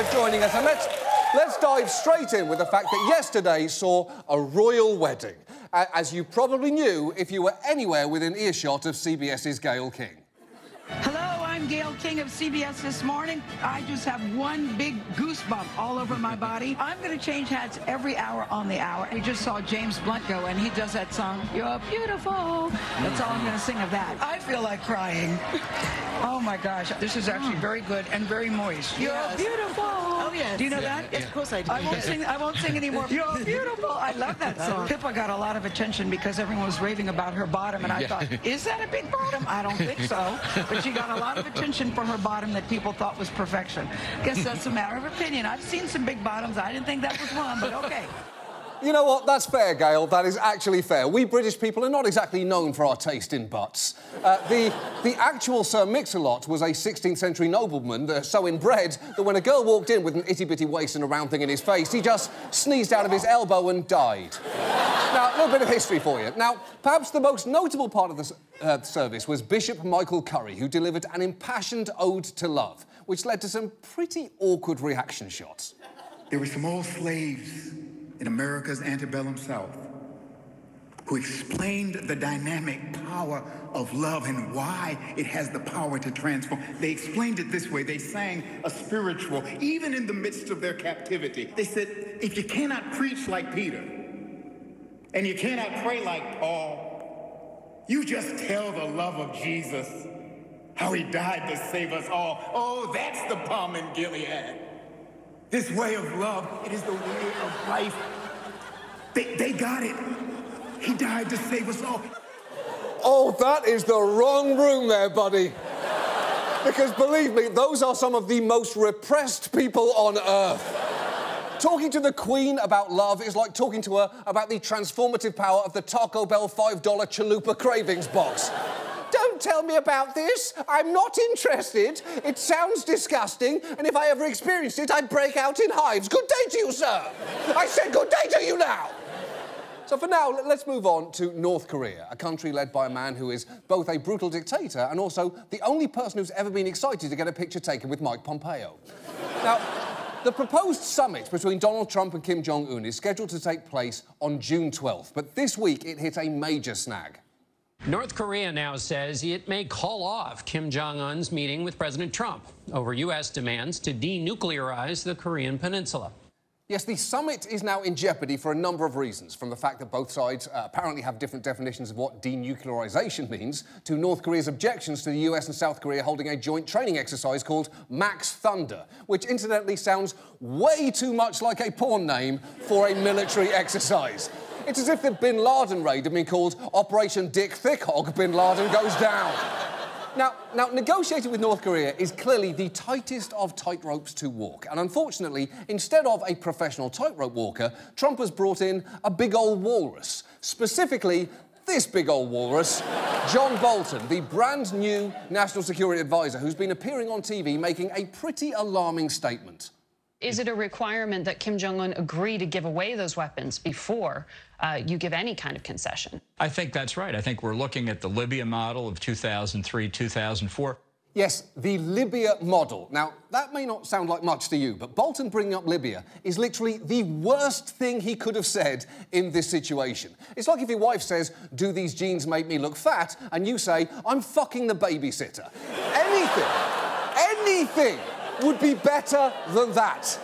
for joining us. And let's dive straight in with the fact that yesterday saw a royal wedding, as you probably knew if you were anywhere within earshot of CBS's Gayle King. Hello, I'm Gayle King of CBS This Morning. I just have one big goosebump all over my body. I'm going to change hats every hour on the hour. We just saw James Blunt go, and he does that song, "You're Beautiful." That's all I'm going to sing of that. I feel like crying. Oh, my gosh. This is actually very good and very moist. You're beautiful. Oh, yes. Do you know that? Yes, of course I do. I won't sing anymore. You're beautiful. I love that song. Pippa got a lot of attention because everyone was raving about her bottom, and I thought, is that a big bottom? I don't think so. But she got a lot of attention for her bottom that people thought was perfection. Guess that's a matter of opinion. I've seen some big bottoms. I didn't think that was one, but okay. You know what? That's fair, Gayle. That is actually fair. We British people are not exactly known for our taste in butts. The actual Sir Mix-a-Lot was a 16th century nobleman so inbred that when a girl walked in with an itty-bitty waist and a round thing in his face, he just sneezed out of his elbow and died. Now, a little bit of history for you. Now, perhaps the most notable part of the service was Bishop Michael Curry, who delivered an impassioned ode to love, which led to some pretty awkward reaction shots. There were some old slaves in America's antebellum South who explained the dynamic power of love and why it has the power to transform. They explained it this way. They sang a spiritual, even in the midst of their captivity. They said, if you cannot preach like Peter and you cannot pray like Paul, you just tell the love of Jesus, how he died to save us all. Oh, that's the balm in Gilead. This way of love, it is the way of life. They got it. He died to save us all. Oh, that is the wrong room there, buddy. Because believe me, those are some of the most repressed people on earth. Talking to the Queen about love is like talking to her about the transformative power of the Taco Bell $5 Chalupa Cravings box. Don't tell me about this. I'm not interested. It sounds disgusting, and if I ever experienced it, I'd break out in hives. Good day to you, sir. I said good day to you now. So for now, let's move on to North Korea, a country led by a man who is both a brutal dictator and also the only person who's ever been excited to get a picture taken with Mike Pompeo. Now, the proposed summit between Donald Trump and Kim Jong-un is scheduled to take place on June 12th, but this week it hit a major snag. North Korea now says it may call off Kim Jong-un's meeting with President Trump over U.S. demands to denuclearize the Korean peninsula. Yes, the summit is now in jeopardy for a number of reasons, from the fact that both sides apparently have different definitions of what denuclearization means, to North Korea's objections to the US and South Korea holding a joint training exercise called Max Thunder, which incidentally sounds way too much like a porn name for a military exercise. It's as if the Bin Laden raid had been called Operation Dick Thick Hog Bin Laden Goes Down. Now, negotiating with North Korea is clearly the tightest of tightropes to walk. And unfortunately, instead of a professional tightrope walker, Trump has brought in a big old walrus. Specifically, this big old walrus, John Bolton, the brand new National Security Advisor, who's been appearing on TV making a pretty alarming statement. Is it a requirement that Kim Jong-un agree to give away those weapons before you give any kind of concession? I think that's right. I think we're looking at the Libya model of 2003, 2004. Yes, the Libya model. Now, that may not sound like much to you, but Bolton bringing up Libya is literally the worst thing he could have said in this situation. It's like if your wife says, do these jeans make me look fat? And you say, I'm fucking the babysitter. Anything would be better than that.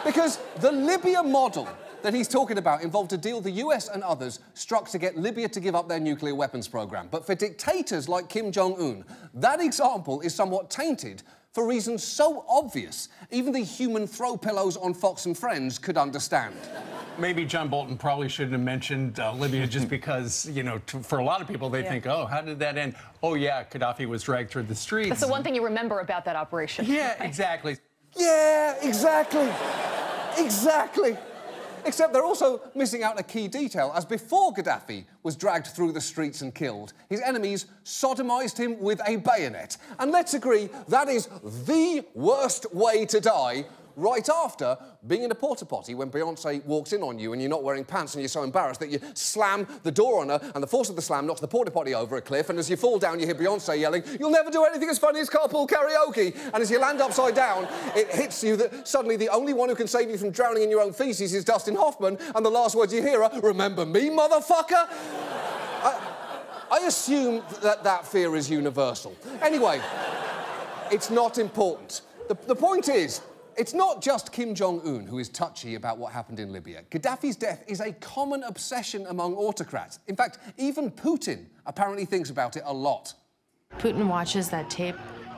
Because the Libya model that he's talking about involved a deal the US and others struck to get Libya to give up their nuclear weapons program. But for dictators like Kim Jong-un, that example is somewhat tainted for reasons so obvious, even the human throw pillows on Fox and Friends could understand. Maybe John Bolton probably shouldn't have mentioned Libya just because, you know, for a lot of people, they think, oh, how did that end? Oh, yeah, Gaddafi was dragged through the streets. That's the one thing you remember about that operation. Yeah, exactly. Yeah, exactly. Exactly. Except they're also missing out a key detail, as before Gaddafi was dragged through the streets and killed, his enemies sodomised him with a bayonet. And let's agree, that is the worst way to die right after being in a porta potty when Beyonce walks in on you and you're not wearing pants and you're so embarrassed that you slam the door on her and the force of the slam knocks the porta potty over a cliff, and as you fall down you hear Beyonce yelling, "You'll never do anything as funny as carpool karaoke," and as you land upside down it hits you that suddenly the only one who can save you from drowning in your own feces is Dustin Hoffman, and the last words you hear are, "Remember me, motherfucker?" I assume that fear is universal. Anyway, it's not important. The point is, it's not just Kim Jong-un who is touchy about what happened in Libya. Gaddafi's death is a common obsession among autocrats. In fact, even Putin apparently thinks about it a lot. Putin watches that tape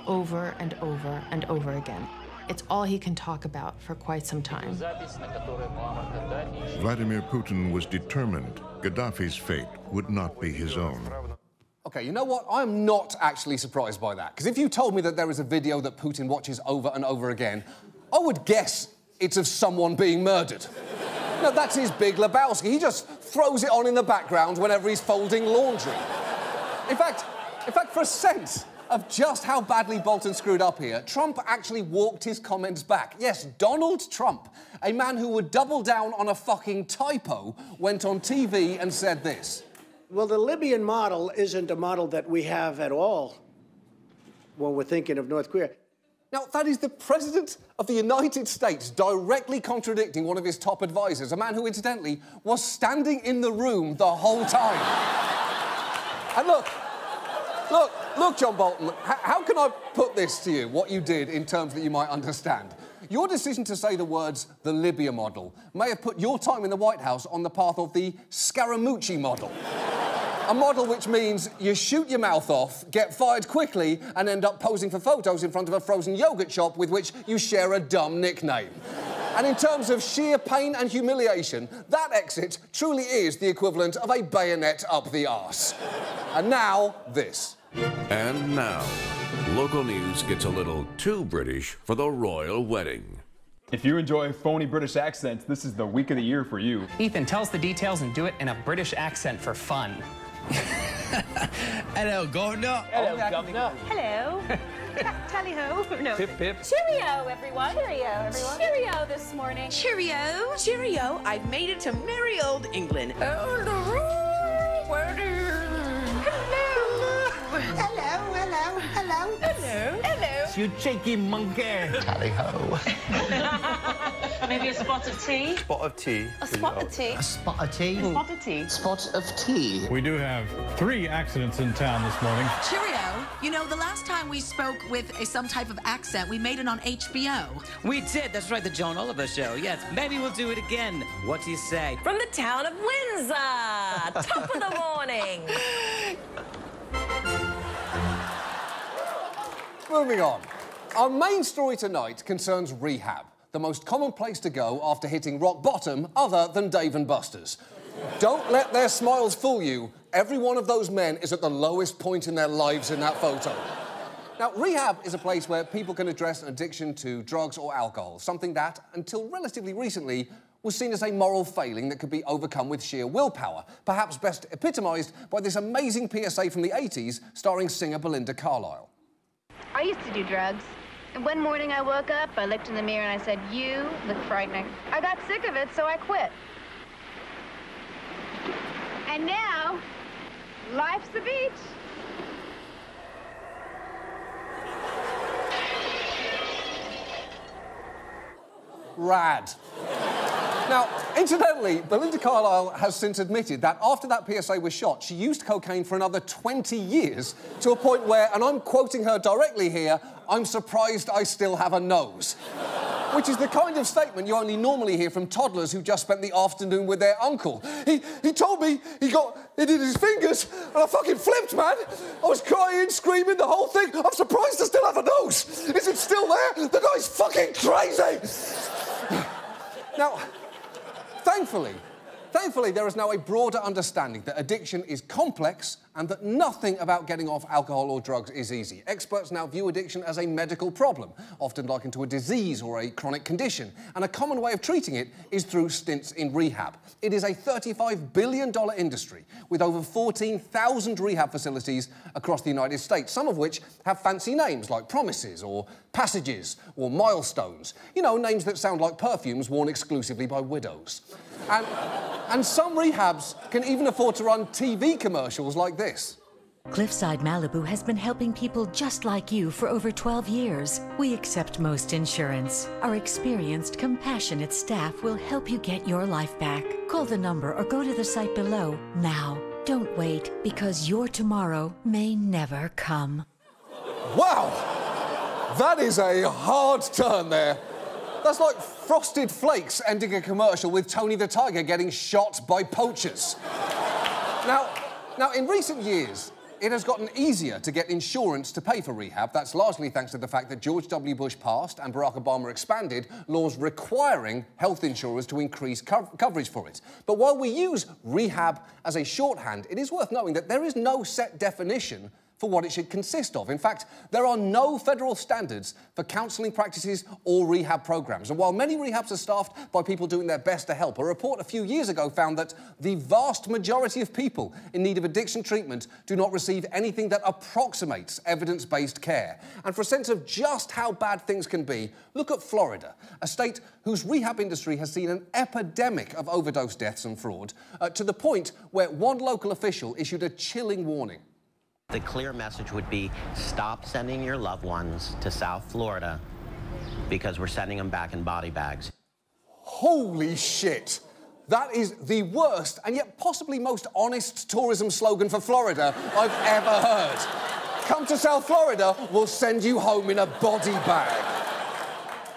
over and over and over again. It's all he can talk about for quite some time. Vladimir Putin was determined Gaddafi's fate would not be his own. OK, you know what? I'm not actually surprised by that, because if you told me that there is a video that Putin watches over and over again, I would guess it's of someone being murdered. No, that's his Big Lebowski. He just throws it on in the background whenever he's folding laundry. In fact, for a sense of just how badly Bolton screwed up here, Trump actually walked his comments back. Yes, Donald Trump, a man who would double down on a fucking typo, went on TV and said this. Well, the Libyan model isn't a model that we have at all when we're thinking of North Korea. Now, that is the President of the United States directly contradicting one of his top advisors, a man who, incidentally, was standing in the room the whole time. And look, John Bolton, how can I put this to you, what you did, in terms that you might understand? Your decision to say the words, the Libya model, may have put your time in the White House on the path of the Scaramucci model. A model which means you shoot your mouth off, get fired quickly, and end up posing for photos in front of a frozen yoghurt shop with which you share a dumb nickname. And in terms of sheer pain and humiliation, that exit truly is the equivalent of a bayonet up the arse. And now, this. And now, local news gets a little too British for the royal wedding. If you enjoy phony British accents, this is the week of the year for you. Ethan, tell us the details and do it in a British accent for fun. Hello, Governor. Hello, Governor. Hello. Tally-ho. No. Pip, pip. Cheerio, everyone. Cheerio, everyone. Cheerio this morning. Cheerio. Cheerio. I've made it to merry old England. Hello. You cheeky monkey. Tally-ho. Maybe a spot of tea? Spot of tea. A spot of tea? A spot of tea? A spot of tea? Spot of tea. We do have 3 accidents in town this morning. Cheerio. You know, the last time we spoke with some type of accent, we made it on HBO. We did. That's right, the John Oliver show. Yes, maybe we'll do it again. What do you say? From the town of Windsor. Top of the morning. Moving on. Our main story tonight concerns Rehab, the most common place to go after hitting rock bottom other than Dave & Buster's. Don't let their smiles fool you. Every one of those men is at the lowest point in their lives in that photo. Now, Rehab is a place where people can address an addiction to drugs or alcohol, something that, until relatively recently, was seen as a moral failing that could be overcome with sheer willpower, perhaps best epitomised by this amazing PSA from the 80s starring singer Belinda Carlisle. I used to do drugs. And one morning I woke up, I looked in the mirror and I said, "You look frightening." I got sick of it, so I quit. And now, life's the beach. Rad. Now, incidentally, Belinda Carlisle has since admitted that after that PSA was shot, she used cocaine for another 20 years, to a point where, and I'm quoting her directly here, "I'm surprised I still have a nose." Which is the kind of statement you only normally hear from toddlers who just spent the afternoon with their uncle. He told me he got it in his fingers, and I fucking flipped, man. I was crying, screaming, the whole thing. I'm surprised I still have a nose. Is it still there? The guy's fucking crazy. Now, thankfully, there is now a broader understanding that addiction is complex and that nothing about getting off alcohol or drugs is easy. Experts now view addiction as a medical problem, often likened to a disease or a chronic condition, and a common way of treating it is through stints in rehab. It is a $35 billion industry with over 14,000 rehab facilities across the United States, some of which have fancy names like Promises or Passages or Milestones. You know, names that sound like perfumes worn exclusively by widows. And some rehabs can even afford to run TV commercials like this. Cliffside Malibu has been helping people just like you for over 12 years. We accept most insurance. Our experienced, compassionate staff will help you get your life back. Call the number or go to the site below now. Don't wait, because your tomorrow may never come. Wow! That is a hard turn there. That's like Frosted Flakes ending a commercial with Tony the Tiger getting shot by poachers. Now, in recent years, it has gotten easier to get insurance to pay for rehab. That's largely thanks to the fact that George W. Bush passed and Barack Obama expanded laws requiring health insurers to increase coverage for it. But while we use rehab as a shorthand, it is worth knowing that there is no set definition for what it should consist of. In fact, there are no federal standards for counselling practices or rehab programs. And while many rehabs are staffed by people doing their best to help, a report a few years ago found that the vast majority of people in need of addiction treatment do not receive anything that approximates evidence-based care. And for a sense of just how bad things can be, look at Florida, a state whose rehab industry has seen an epidemic of overdose deaths and fraud, to the point where one local official issued a chilling warning. The clear message would be, stop sending your loved ones to South Florida because we're sending them back in body bags. Holy shit! That is the worst and yet possibly most honest tourism slogan for Florida I've ever heard. Come to South Florida, we'll send you home in a body bag.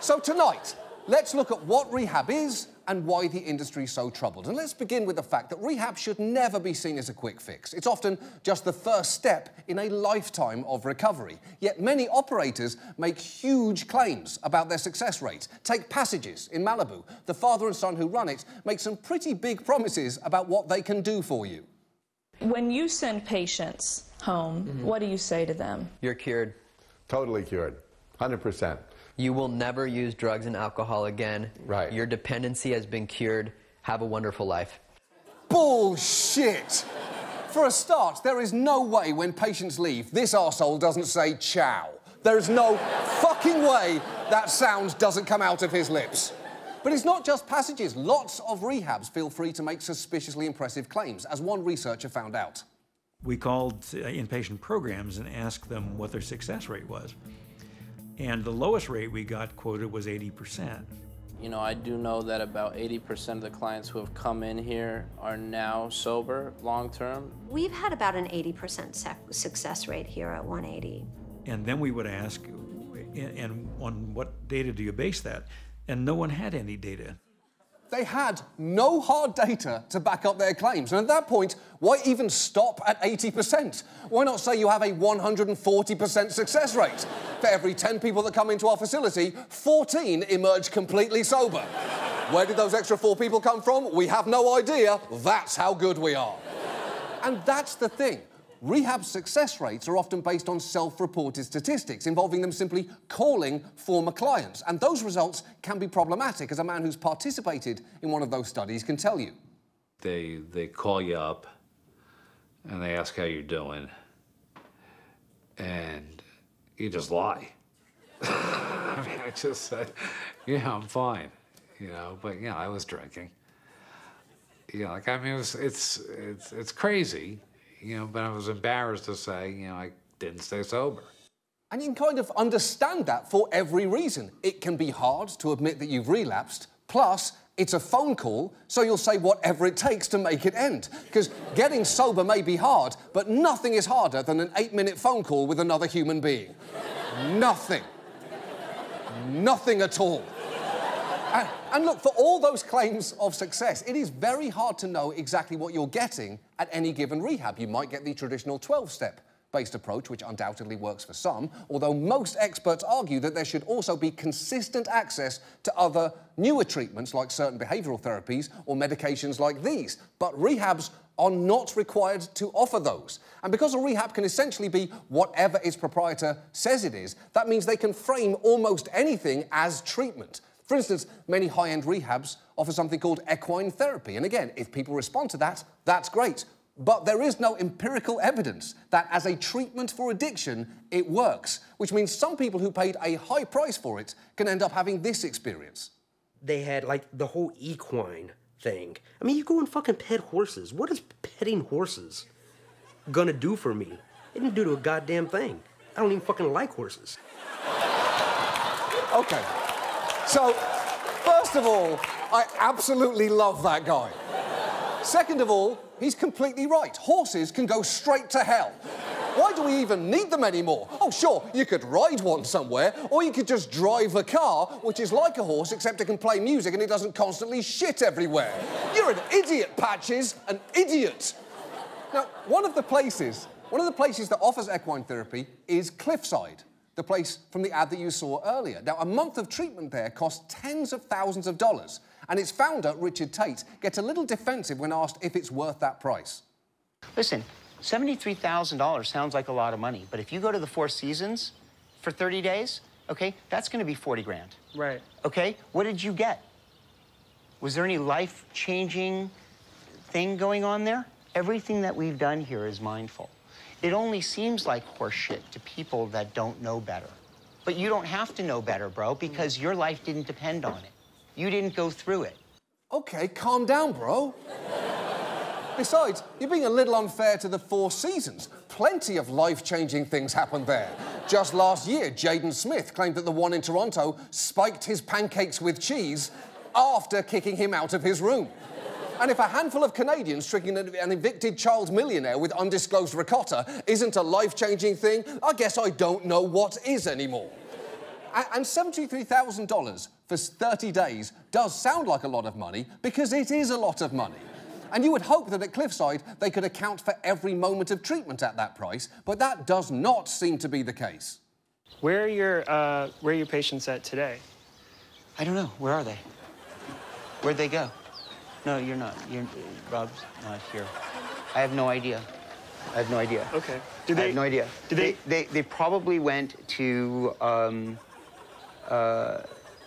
So tonight, let's look at what rehab is and why the industry is so troubled. And let's begin with the fact that rehab should never be seen as a quick fix. It's often just the first step in a lifetime of recovery. Yet many operators make huge claims about their success rate. Take Passages in Malibu. The father and son who run it make some pretty big promises about what they can do for you. When you send patients home, what do you say to them? You're cured. Totally cured. 100%. You will never use drugs and alcohol again. Right. Your dependency has been cured. Have a wonderful life. Bullshit! For a start, there is no way when patients leave, this arsehole doesn't say ciao. There is no fucking way that sound doesn't come out of his lips. But it's not just Passages. Lots of rehabs feel free to make suspiciously impressive claims, as one researcher found out. We called inpatient programs and asked them what their success rate was. And the lowest rate we got quoted was 80%. You know, I do know that about 80% of the clients who have come in here are now sober long-term. We've had about an 80% success rate here at 180. And then we would ask, and on what data do you base that? And no one had any data. They had no hard data to back up their claims. And at that point, why even stop at 80%? Why not say you have a 140% success rate? For every 10 people that come into our facility, 14 emerge completely sober. Where did those extra 4 people come from? We have no idea. That's how good we are. And that's the thing. Rehab success rates are often based on self-reported statistics, involving them simply calling former clients. And those results can be problematic, as a man who's participated in one of those studies can tell you. They call you up, and they ask how you're doing, and you just lie. I mean, I just said, yeah, I'm fine, you know, but, yeah, I was drinking. You know, like, I mean, it's crazy. You know, but I was embarrassed to say, you know, I didn't stay sober. And you can kind of understand that for every reason. It can be hard to admit that you've relapsed, plus it's a phone call, so you'll say whatever it takes to make it end. Because getting sober may be hard, but nothing is harder than an 8-minute phone call with another human being. Nothing. Nothing at all. And look, for all those claims of success, it is very hard to know exactly what you're getting at any given rehab. You might get the traditional 12-step-based approach, which undoubtedly works for some, although most experts argue that there should also be consistent access to other newer treatments like certain behavioural therapies or medications like these. But rehabs are not required to offer those. And because a rehab can essentially be whatever its proprietor says it is, that means they can frame almost anything as treatment. For instance, many high-end rehabs offer something called equine therapy. And again, if people respond to that, that's great. But there is no empirical evidence that as a treatment for addiction, it works, which means some people who paid a high price for it can end up having this experience. They had, like, the whole equine thing. I mean, you go and fucking pet horses. What is petting horses gonna do for me? It didn't do to a goddamn thing. I don't even fucking like horses. Okay. So, first of all, I absolutely love that guy. Second of all, he's completely right. Horses can go straight to hell. Why do we even need them anymore? Oh, sure, you could ride one somewhere, or you could just drive a car, which is like a horse, except it can play music and it doesn't constantly shit everywhere. You're an idiot, Patches, an idiot. Now, one of the places that offers equine therapy is Cliffside, the place from the ad that you saw earlier. Now, a month of treatment there costs tens of thousands of dollars, and its founder, Richard Tate, gets a little defensive when asked if it's worth that price. Listen, $73,000 sounds like a lot of money, but if you go to the Four Seasons for 30 days, okay, that's gonna be 40 grand. Right. Okay, what did you get? Was there any life-changing thing going on there? Everything that we've done here is mindful. It only seems like horseshit to people that don't know better. But you don't have to know better, bro, because your life didn't depend on it. You didn't go through it. Okay, calm down, bro. Besides, you're being a little unfair to the Four Seasons. Plenty of life-changing things happened there. Just last year, Jaden Smith claimed that the one in Toronto spiked his pancakes with cheese after kicking him out of his room. And if a handful of Canadians tricking an evicted child millionaire with undisclosed ricotta isn't a life-changing thing, I guess I don't know what is anymore. And $73,000 for 30 days does sound like a lot of money because it is a lot of money. And you would hope that at Cliffside they could account for every moment of treatment at that price, but that does not seem to be the case. Where are your patients at today? I don't know. Where are they? Where'd they go? No, you're not. Rob's not here. I have no idea. I have no idea. Okay. I have no idea. They probably went to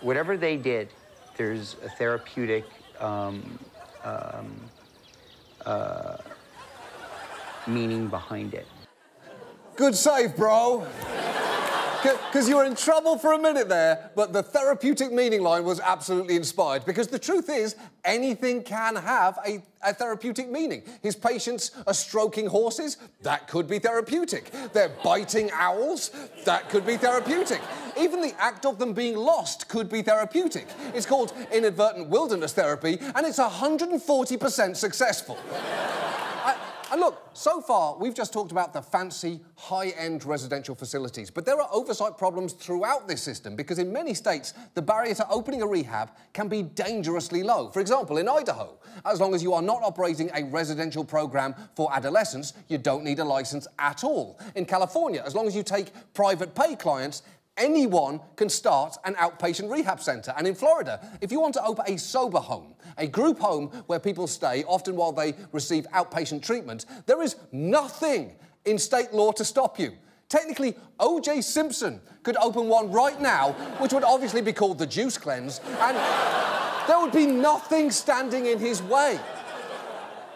whatever they did. There's a therapeutic meaning behind it. Good save, bro. Because you were in trouble for a minute there, but the therapeutic meaning line was absolutely inspired. Because the truth is, anything can have a therapeutic meaning. His patients are stroking horses, that could be therapeutic. They're biting owls, that could be therapeutic. Even the act of them being lost could be therapeutic. It's called inadvertent wilderness therapy, and it's 140% successful. And look, so far, we've just talked about the fancy, high-end residential facilities, but there are oversight problems throughout this system because in many states, the barrier to opening a rehab can be dangerously low. For example, in Idaho, as long as you are not operating a residential program for adolescents, you don't need a license at all. In California, as long as you take private pay clients, anyone can start an outpatient rehab centre. And in Florida, if you want to open a sober home, a group home where people stay, often while they receive outpatient treatment, there is nothing in state law to stop you. Technically, O.J. Simpson could open one right now, which would obviously be called the Juice Cleanse, and there would be nothing standing in his way.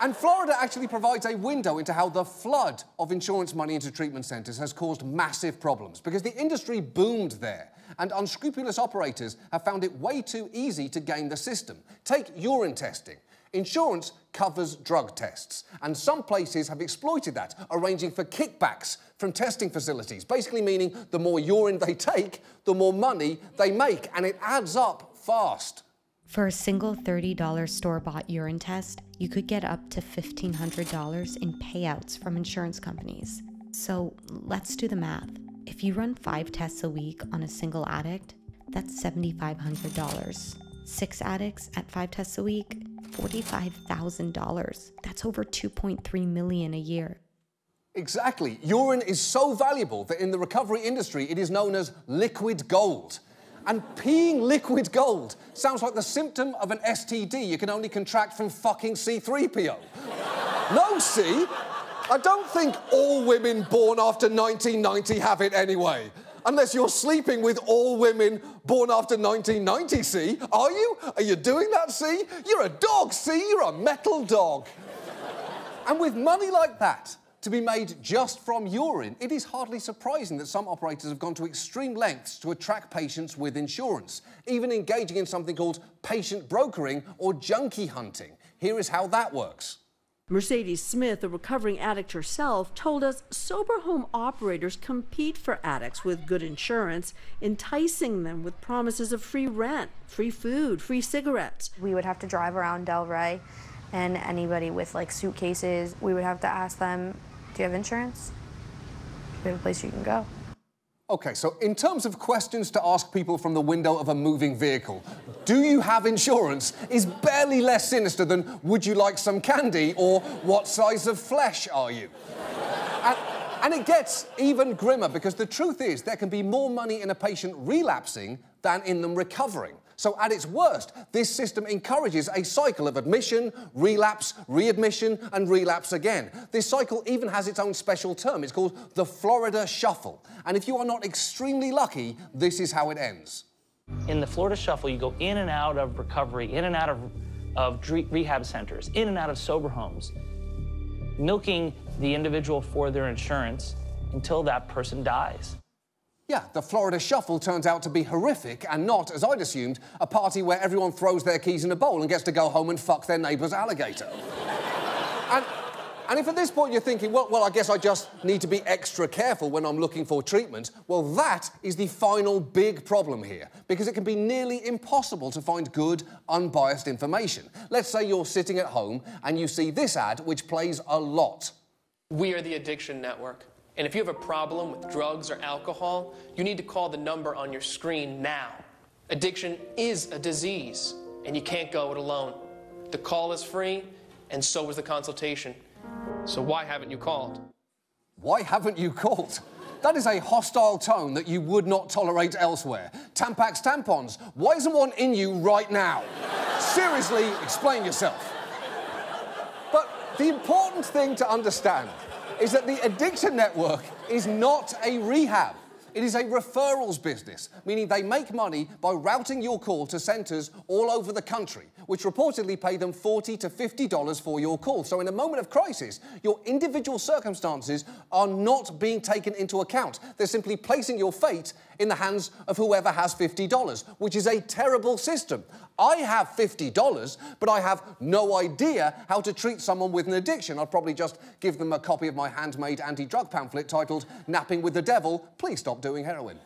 And Florida actually provides a window into how the flood of insurance money into treatment centres has caused massive problems because the industry boomed there and unscrupulous operators have found it way too easy to game the system. Take urine testing. Insurance covers drug tests, and some places have exploited that, arranging for kickbacks from testing facilities, basically meaning the more urine they take, the more money they make, and it adds up fast. For a single $30 store-bought urine test, you could get up to $1,500 in payouts from insurance companies. So let's do the math. If you run 5 tests a week on a single addict, that's $7,500. 6 addicts at 5 tests a week, $45,000. That's over $2.3 million a year. Exactly. Urine is so valuable that in the recovery industry, it is known as liquid gold. And peeing liquid gold sounds like the symptom of an STD you can only contract from fucking C-3PO. No, see? I don't think all women born after 1990 have it anyway. Unless you're sleeping with all women born after 1990, see? Are you? Are you doing that, see? You're a dog, see? You're a metal dog. And with money like that to be made just from urine, it is hardly surprising that some operators have gone to extreme lengths to attract patients with insurance, even engaging in something called patient brokering or junkie hunting. Here is how that works. Mercedes Smith, a recovering addict herself, told us sober home operators compete for addicts with good insurance, enticing them with promises of free rent, free food, free cigarettes. We would have to drive around Delray, and anybody with like suitcases, we would have to ask them, do you have insurance? Do we have a place you can go? OK, so in terms of questions to ask people from the window of a moving vehicle, do you have insurance is barely less sinister than would you like some candy or what size of flesh are you? And it gets even grimmer because the truth is there can be more money in a patient relapsing than in them recovering. So at its worst, this system encourages a cycle of admission, relapse, readmission, and relapse again. This cycle even has its own special term. It's called the Florida Shuffle. And if you are not extremely lucky, this is how it ends. In the Florida Shuffle, you go in and out of recovery, in and out of rehab centers, in and out of sober homes, milking the individual for their insurance until that person dies. Yeah, the Florida Shuffle turns out to be horrific and not, as I'd assumed, a party where everyone throws their keys in a bowl and gets to go home and fuck their neighbour's alligator. And if at this point you're thinking, well, I guess I just need to be extra careful when I'm looking for treatment, well, that is the final big problem here, because it can be nearly impossible to find good, unbiased information. Let's say you're sitting at home and you see this ad, which plays a lot. We are the Addiction Network. And if you have a problem with drugs or alcohol, you need to call the number on your screen now. Addiction is a disease, and you can't go it alone. The call is free, and so is the consultation. So why haven't you called? Why haven't you called? That is a hostile tone that you would not tolerate elsewhere. Tampax tampons, why isn't one in you right now? Seriously, explain yourself. But the important thing to understand is that the Addiction Network is not a rehab. It is a referrals business, meaning they make money by routing your call to centres all over the country, which reportedly pay them $40 to $50 for your call. So in a moment of crisis, your individual circumstances are not being taken into account. They're simply placing your fate in the hands of whoever has $50, which is a terrible system. I have $50, but I have no idea how to treat someone with an addiction. I'd probably just give them a copy of my handmade anti-drug pamphlet titled Napping with the Devil, Please Stop Doing Heroin.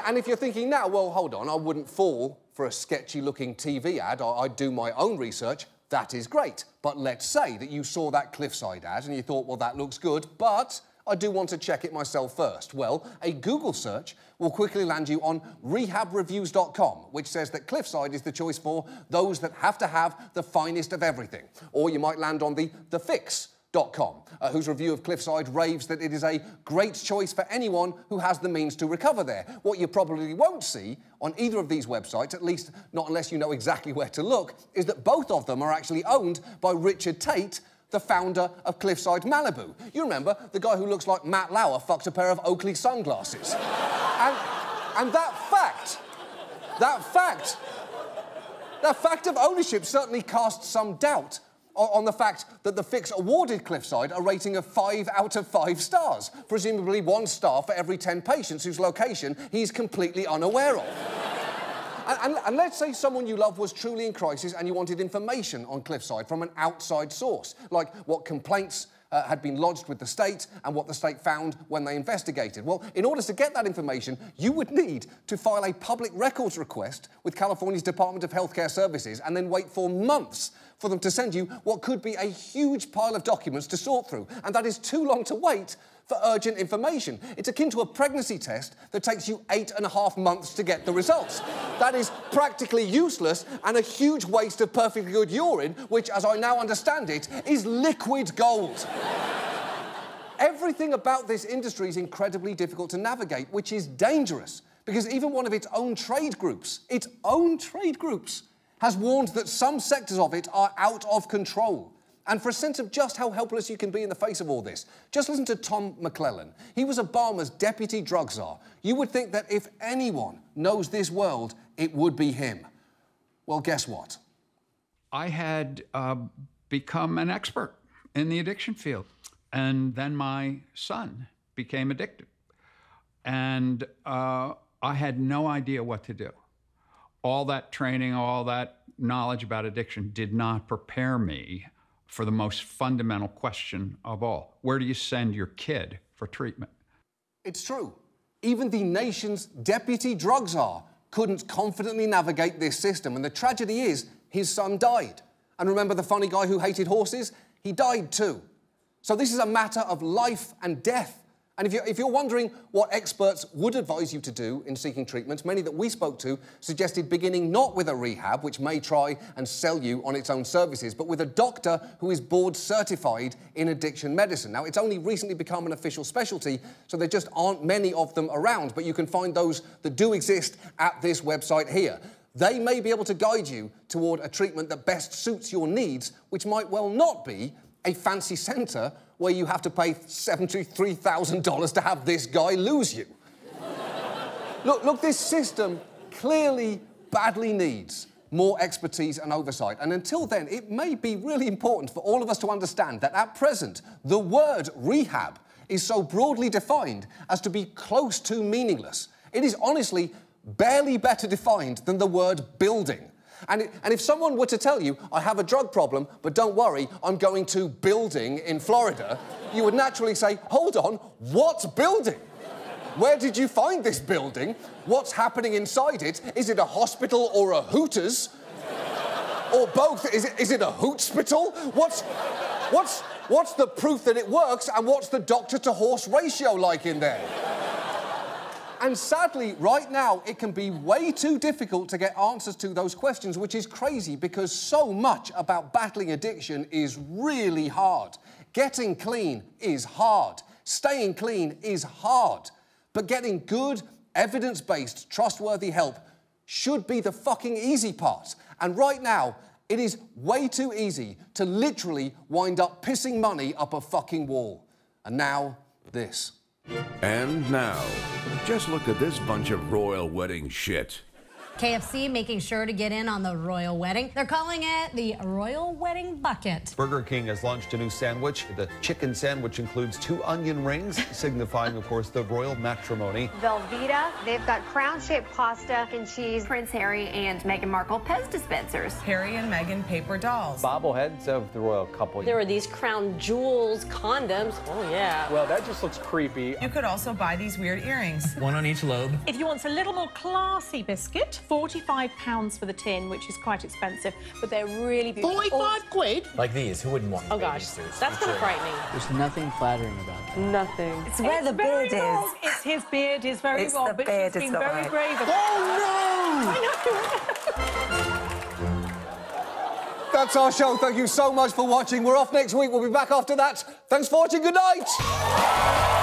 And if you're thinking now, well, hold on, I wouldn't fall for a sketchy-looking TV ad. I'd do my own research. That is great. But let's say that you saw that Cliffside ad and you thought, well, that looks good, but I do want to check it myself first. Well, a Google search will quickly land you on rehabreviews.com, which says that Cliffside is the choice for those that have to have the finest of everything. Or you might land on thefix.com, whose review of Cliffside raves that it is a great choice for anyone who has the means to recover there. What you probably won't see on either of these websites, at least not unless you know exactly where to look, is that both of them are actually owned by Richard Tate, the founder of Cliffside Malibu. You remember, the guy who looks like Matt Lauer fucked a pair of Oakley sunglasses. and that fact of ownership certainly casts some doubt on the fact that the Fix awarded Cliffside a rating of 5 out of 5 stars, presumably 1 star for every 10 patients whose location he's completely unaware of. And let's say someone you love was truly in crisis and you wanted information on Cliffside from an outside source, like what complaints had been lodged with the state and what the state found when they investigated. Well, in order to get that information, you would need to file a public records request with California's Department of Healthcare Services and then wait for months for them to send you what could be a huge pile of documents to sort through. And that is too long to wait for urgent information. It's akin to a pregnancy test that takes you 8.5 months to get the results. That is practically useless and a huge waste of perfectly good urine, which, as I now understand it, is liquid gold. Everything about this industry is incredibly difficult to navigate, which is dangerous, because even one of its own trade groups, has warned that some sectors of it are out of control. And for a sense of just how helpless you can be in the face of all this, just listen to Tom McClellan. He was Obama's deputy drug czar. You would think that if anyone knows this world, it would be him. Well, guess what? I had become an expert in the addiction field. And then my son became addicted. And I had no idea what to do. All that training, all that knowledge about addiction did not prepare me for the most fundamental question of all. Where do you send your kid for treatment? It's true. Even the nation's deputy drug czar couldn't confidently navigate this system. And the tragedy is, his son died. And remember the funny guy who hated horses? He died too. So this is a matter of life and death. And if you're wondering what experts would advise you to do in seeking treatment, many that we spoke to suggested beginning not with a rehab, which may try and sell you on its own services, but with a doctor who is board certified in addiction medicine. Now, it's only recently become an official specialty, so there just aren't many of them around, but you can find those that do exist at this website here. They may be able to guide you toward a treatment that best suits your needs, which might well not be a fancy centre where you have to pay $73,000 to have this guy lose you. Look, this system clearly badly needs more expertise and oversight. And until then, it may be really important for all of us to understand that at present, the word rehab is so broadly defined as to be close to meaningless. It is honestly barely better defined than the word building. And if someone were to tell you, I have a drug problem, but don't worry, I'm going to building in Florida, you would naturally say, hold on, what building? Where did you find this building? What's happening inside it? Is it a hospital or a Hooters? Or both? Is it a hootspital? What's the proof that it works, and what's the doctor-to-horse ratio like in there? And sadly, right now, it can be way too difficult to get answers to those questions, which is crazy because so much about battling addiction is really hard. Getting clean is hard. Staying clean is hard. But getting good, evidence-based, trustworthy help should be the fucking easy part. And right now, it is way too easy to literally wind up pissing money up a fucking wall. And now, this. And now, just look at this bunch of royal wedding shit. KFC making sure to get in on the royal wedding. They're calling it the Royal Wedding Bucket. Burger King has launched a new sandwich. The chicken sandwich includes 2 onion rings, signifying, of course, the royal matrimony. Velveeta, they've got crown-shaped pasta and cheese. Prince Harry and Meghan Markle Pez dispensers. Harry and Meghan paper dolls. Bobbleheads of the royal couple. There are these crown jewels, condoms. Oh, yeah. Well, that just looks creepy. You could also buy these weird earrings. One on each lobe. If you want a little more classy biscuit, £45 for the tin, which is quite expensive, but they're really beautiful. 45 quid? Like these, who wouldn't want? Oh gosh, that's kind of frightening. There's nothing flattering about that. Nothing. It's where the beard is. It's his beard is very it's wrong, the but beard she's been is not very right. brave. Oh no! That's our show. Thank you so much for watching. We're off next week. We'll be back after that. Thanks for watching. Good night.